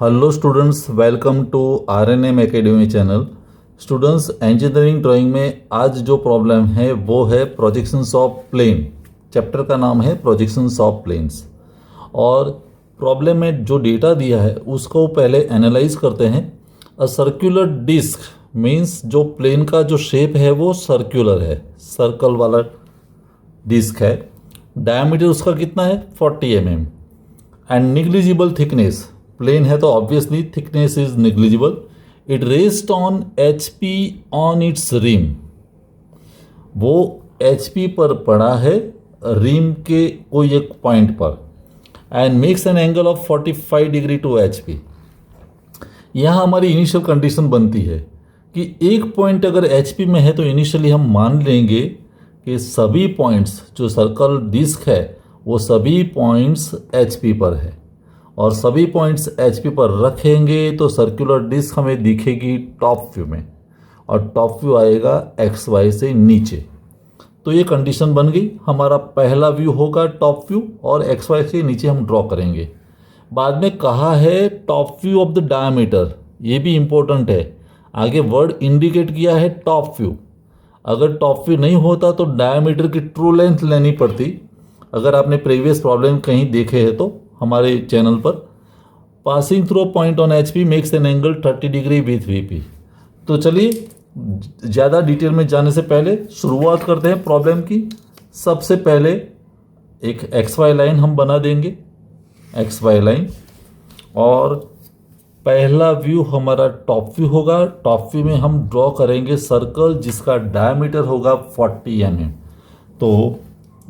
Hello students, welcome to RNM academy channel. Students, engineering drawing में आज जो problem है वो है प्रोजेक्शंस ऑफ प्लेन। चैप्टर का नाम है प्रोजेक्शंस ऑफ प्लेन्स। और प्रॉब्लम में जो डेटा दिया है उसको पहले एनालाइज करते हैं। अ सर्कुलर डिस्क मीन्स जो प्लेन का जो शेप है वो सर्कुलर है, सर्कल वाला डिस्क है। डायमीटर उसका कितना है 40 mm and negligible thickness, plane है तो obviously thickness is negligible. It rest on HP on its rim, वो HP पर पड़ा है रिम के कोई एक पॉइंट पर, and makes an angle of 45 degree to HP। यहाँ हमारी इनिशियल कंडीशन बनती है कि एक पॉइंट अगर HP में है तो इनिशियली हम मान लेंगे कि सभी पॉइंट्स जो सर्कल डिस्क है वो सभी पॉइंट्स HP पर है, और सभी पॉइंट्स HP पर रखेंगे तो सर्कुलर डिस्क हमें दिखेगी टॉप व्यू में, और टॉप व्यू आएगा XY से नीचे। तो ये कंडीशन बन गई, हमारा पहला व्यू होगा टॉप व्यू और XY से नीचे हम ड्रॉ करेंगे। बाद में कहा है top view of the diameter, ये भी इम्पोर्टेंट है। आगे वर्ड इंडिकेट किया है टॉप व्यू। अगर टॉप व्यू नहीं होता तो डायमीटर की ट्रू लेंथ लेनी पड़ती। अगर आपने प्रीवियस प्रॉब्लम कहीं देखे हैं तो हमारे चैनल पर, passing through point on HP makes an angle 30 degree with VP। तो चलिए ज़्यादा डिटेल में जाने से पहले शुरुआत करते हैं प्रॉब्लम की। सबसे पहले एक XY लाइन हम बना देंगे, XY लाइन, और पहला व्यू हमारा टॉप व्यू होगा। टॉप व्यू में हम ड्रॉ करेंगे सर्कल जिसका डायमीटर होगा 40 mm। तो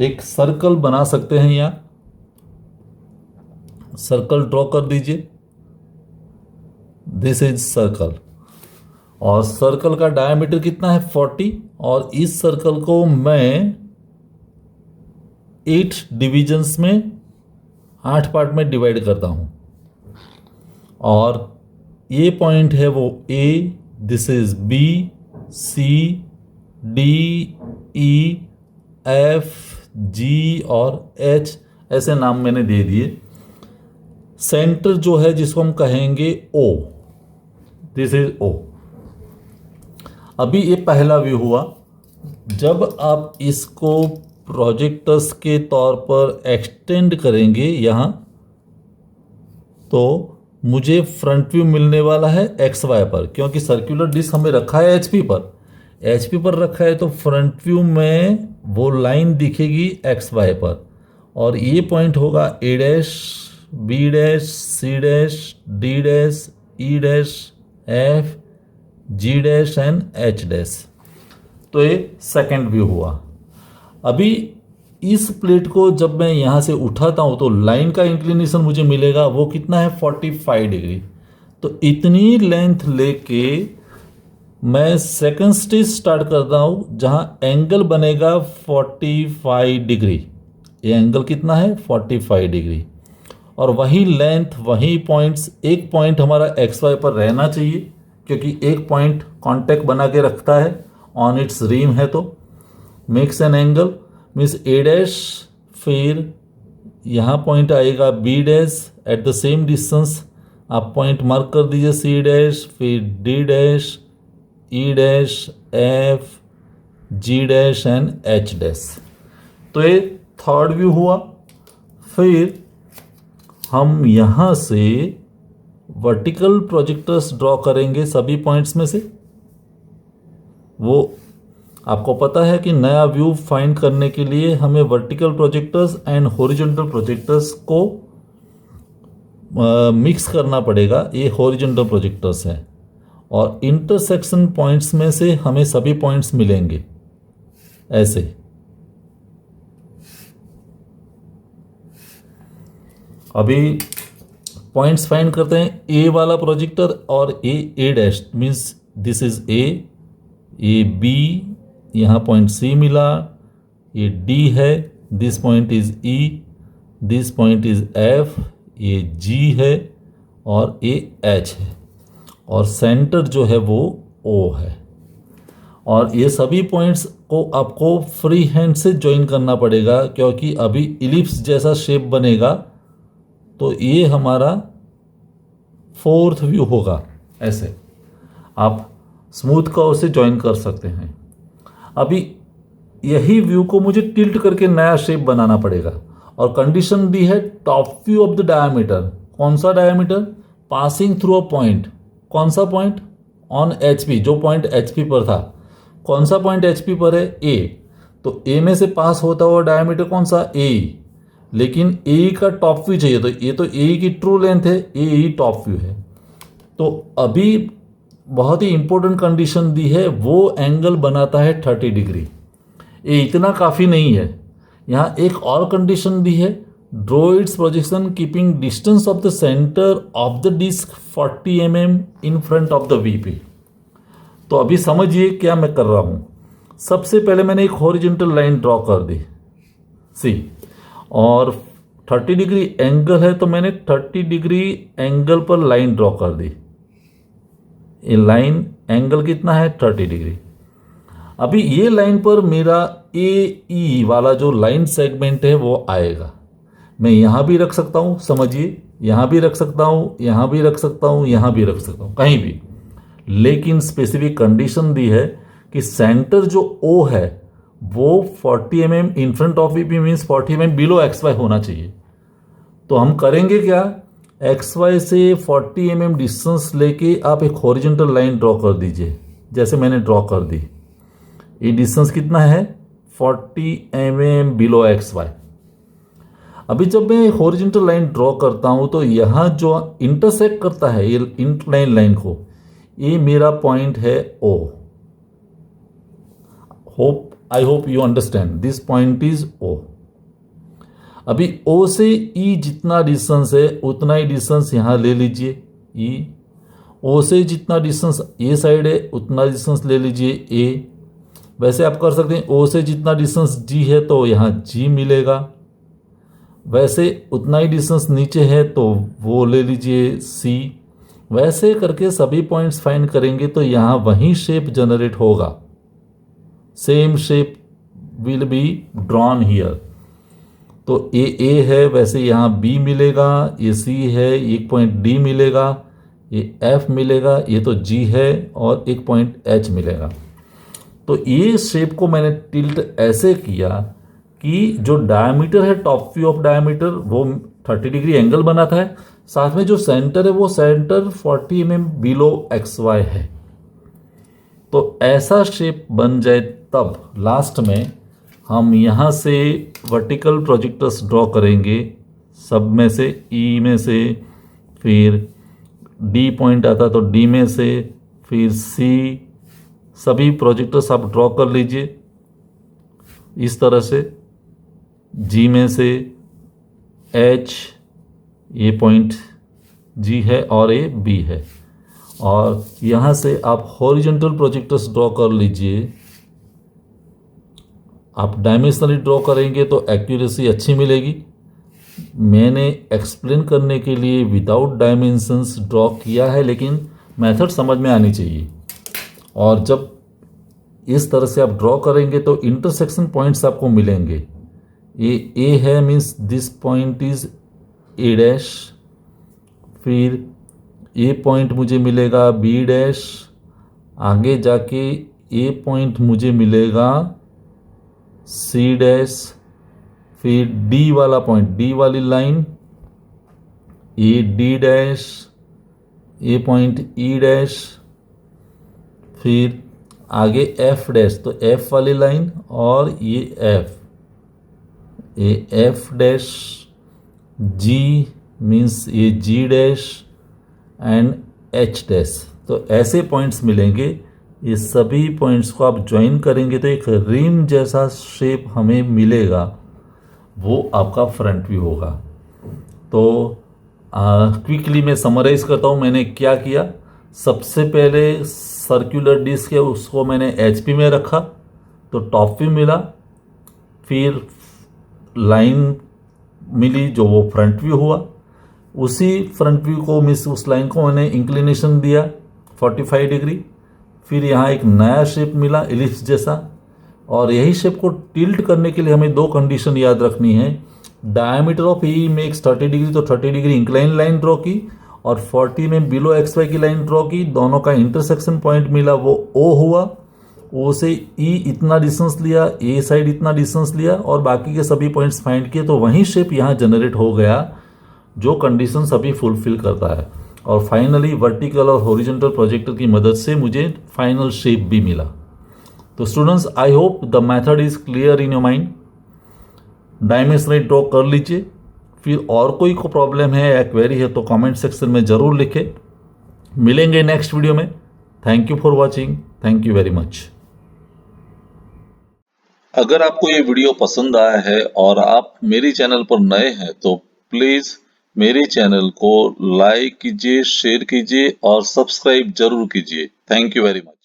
एक सर्कल बना सकते हैं, यहाँ सर्कल ड्रॉ कर दीजिए, दिस इज सर्कल, और सर्कल का डायमीटर कितना है 40, और इस सर्कल को मैं 8 डिविजन्स में 8 पार्ट में डिवाइड करता हूं। और ये पॉइंट है वो A, this is B, C, D, E, F, G और H, ऐसे नाम मैंने दे दिए। सेंटर जो है जिसको हम कहेंगे O, दिस इज O। अभी ये पहला व्यू हुआ। जब आप इसको प्रोजेक्टर्स के तौर पर एक्सटेंड करेंगे यहाँ, तो मुझे फ्रंट व्यू मिलने वाला है XY पर, क्योंकि सर्कुलर डिस्क हमें रखा है HP पर। HP पर रखा है तो फ्रंट व्यू में वो लाइन दिखेगी XY पर, और ये पॉइंट होगा A dash, B dash, C dash, D dash, E dash, F, G dash and H dash. तो ये सेकंड व्यू हुआ। अभी इस प्लेट को जब मैं यहाँ से उठाता हूँ तो लाइन का इंक्लिनेशन मुझे मिलेगा, वो कितना है 45 डिग्री। तो इतनी लेंथ लेके मैं सेकंड स्टेज स्टार्ट करता हूँ जहाँ एंगल बनेगा 45 डिग्री। ये एंगल कितना है 45 डिग्री, और वही लेंथ, वही पॉइंट्स, एक पॉइंट हमारा XY पर रहना चाहिए क्योंकि एक पॉइंट कांटेक्ट बना के रखता है, ऑन इट्स रिम है। तो makes an angle means A dash, फिर यहाँ पॉइंट आएगा B dash, at the same distance आप पॉइंट मार्क कर दीजिए C डैश, फिर D dash, E dash, F, G dash and H dash. तो ये थर्ड व्यू हुआ। फिर हम यहाँ से वर्टिकल प्रोजेक्टर्स ड्रॉ करेंगे सभी पॉइंट्स में से। वो आपको पता है कि नया व्यू फाइंड करने के लिए हमें vertical projectors and horizontal projectors को मिक्स करना पड़ेगा। ये हॉरिजॉन्टल प्रोजेक्टर्स हैं, और इंटरसेक्शन पॉइंट्स में से हमें सभी पॉइंट्स मिलेंगे ऐसे। अभी पॉइंट्स फाइंड करते हैं। A वाला प्रोजेक्टर और A dash means this is A, ये B, यहाँ पॉइंट C मिला, ये D है, this point is E, this point is F, ये G है, और ये H है, और सेंटर जो है वो O है। और ये सभी पॉइंट्स को आपको फ्री हैंड से ज्वाइन करना पड़ेगा क्योंकि अभी इलिप्स जैसा शेप बनेगा। तो ये हमारा फोर्थ व्यू होगा। ऐसे आप स्मूथ कर्व से ज्वाइन कर सकते हैं। अभी यही व्यू को मुझे टिल्ट करके नया शेप बनाना पड़ेगा और कंडीशन दी है top view of the diameter. कौन सा diameter? Passing through a point. कौन सा पॉइंट? ऑन एच पी, जो पॉइंट एच पी पर था। कौन सा पॉइंट एच पी पर है? ए। तो ए में से पास होता हुआ डायमीटर कौन सा? ए। लेकिन ए का टॉप व्यू चाहिए, तो ये तो ए की ट्रू लेंथ है, ए ही टॉप व्यू है। तो अभी बहुत ही इंपॉर्टेंट कंडीशन दी है, वो एंगल बनाता है 30 डिग्री। ये इतना काफ़ी नहीं है, यहाँ एक और कंडीशन दी है, draw its projection keeping distance of the centre of the disc 40 mm in front of the VP. तो अभी समझिए क्या मैं कर रहा हूँ। सबसे पहले मैंने एक हॉरिजॉन्टल लाइन ड्रॉ कर दी सी, और 30 डिग्री एंगल है तो मैंने 30 डिग्री एंगल पर लाइन ड्रॉ कर दी। ये लाइन एंगल कितना है? 30 डिग्री। अभी ये लाइन पर मेरा ए ई वाला जो लाइन सेगमेंट है वो आएगा। मैं यहाँ भी रख सकता हूँ, समझिए, यहाँ भी रख सकता हूँ, यहाँ भी रख सकता हूँ, यहाँ भी रख सकता हूँ, कहीं भी। लेकिन स्पेसिफिक कंडीशन दी है कि सेंटर जो ओ है वो 40 mm in front of VP means 40 mm below X Y होना चाहिए। तो हम करेंगे क्या? एक्स वाई से 40 mm डिस्टेंस लेके आप एक हॉरिजॉन्टल लाइन ड्रॉ कर दीजिए, जैसे मैंने ड्रॉ कर दी। ये डिस्टेंस कितना है? 40 mm बिलो एक्स वाई। अभी जब मैं हॉरिजॉन्टल लाइन ड्रॉ करता हूं तो यहाँ जो इंटरसेक्ट करता है ये इंक्लाइन लाइन को, ये मेरा पॉइंट है O. I hope you understand, this point is O. अभी ओ से ई जितना डिस्टेंस है उतना ही डिस्टेंस यहाँ ले लीजिए ई। ओ से जितना डिस्टेंस ए साइड है उतना डिस्टेंस ले लीजिए ए। वैसे आप कर सकते हैं ओ से जितना डिस्टेंस जी है तो यहाँ जी मिलेगा, वैसे उतना ही डिस्टेंस नीचे है तो वो ले लीजिए सी। वैसे करके सभी पॉइंट्स फाइंड करेंगे तो यहाँ वही शेप जनरेट होगा, same shape will be drawn here. तो ए है, वैसे यहाँ बी मिलेगा, ये सी है, एक पॉइंट डी मिलेगा, ये एफ मिलेगा, ये तो जी है और एक पॉइंट एच मिलेगा। तो ये शेप को मैंने टिल्ट ऐसे किया कि जो डायमीटर है, टॉप व्यू ऑफ डायमीटर, वो 30 डिग्री एंगल बनाता है, साथ में जो सेंटर है वो centre 40 mm below X Y है। तो ऐसा शेप बन जाए तब लास्ट में हम यहाँ से वर्टिकल प्रोजेक्टर्स ड्रॉ करेंगे, सब में से ई में से, फिर डी पॉइंट आता तो डी में से, फिर सी, सभी प्रोजेक्टर्स आप ड्रॉ कर लीजिए इस तरह से। जी में से एच, ये पॉइंट जी है और ये बी है, और यहाँ से आप हॉरिजॉन्टल प्रोजेक्टर्स ड्रॉ कर लीजिए। आप डायमेंशनली ड्रॉ करेंगे तो एक्यूरेसी अच्छी मिलेगी। मैंने एक्सप्लेन करने के लिए विदाउट डायमेंशंस ड्रॉ किया है, लेकिन मेथड समझ में आनी चाहिए। और जब इस तरह से आप ड्रॉ करेंगे तो इंटरसेक्शन पॉइंट्स आपको मिलेंगे। ये ए है means this point is a dash, फिर ए पॉइंट मुझे मिलेगा बी डैश, आगे जाके ए पॉइंट मुझे मिलेगा सी डैश, फिर डी वाला पॉइंट, डी वाली line A D dash, A point E dash, फिर आगे एफ डैश, तो एफ वाली लाइन और ये एफ, ये एफ डैश, जी मीन्स ये जी डैश एंड एच डैश। तो ऐसे पॉइंट्स मिलेंगे। ये सभी पॉइंट्स को आप ज्वाइन करेंगे तो एक रिम जैसा शेप हमें मिलेगा, वो आपका फ्रंट व्यू होगा। तो क्विकली मैं समराइज करता हूँ मैंने क्या किया। सबसे पहले सर्कुलर डिस्क है उसको मैंने एचपी में रखा तो टॉप व्यू मिला, फिर लाइन मिली जो वो फ्रंट व्यू हुआ। उसी फ्रंट व्यू को उस लाइन को मैंने इंक्लिनेशन दिया 45 डिग्री, फिर यहाँ एक नया शेप मिला एलिप्स जैसा। और यही शेप को टिल्ट करने के लिए हमें दो कंडीशन याद रखनी है। Diameter of E makes 30 degree, तो 30 डिग्री इंक्लाइन लाइन ड्रॉ की, और 40 में बिलो एक्स वाई की लाइन ड्रॉ की, दोनों का इंटरसेक्शन पॉइंट मिला वो ओ हुआ, ओ से ई इतना डिस्टेंस लिया, ए साइड इतना डिस्टेंस लिया और बाकी के सभी पॉइंट्स फाइंड किए, तो वही शेप यहाँ जनरेट हो गया जो कंडीशन सभी फुलफिल करता है। और फाइनली वर्टिकल और हॉरिजॉन्टल प्रोजेक्टर की मदद से मुझे फाइनल शेप भी मिला। तो students, I hope the method is clear in your mind. Dimension draw कर लीजिए। फिर और कोई को प्रॉब्लम है या क्वेरी है तो कमेंट सेक्शन में ज़रूर लिखें। मिलेंगे नेक्स्ट वीडियो में। Thank you for watching. Thank you very much. अगर आपको ये वीडियो पसंद आया है और आप मेरे चैनल पर नए हैं तो प्लीज़ मेरे चैनल को लाइक कीजिए, शेयर कीजिए और सब्सक्राइब जरूर कीजिए। Thank you very much.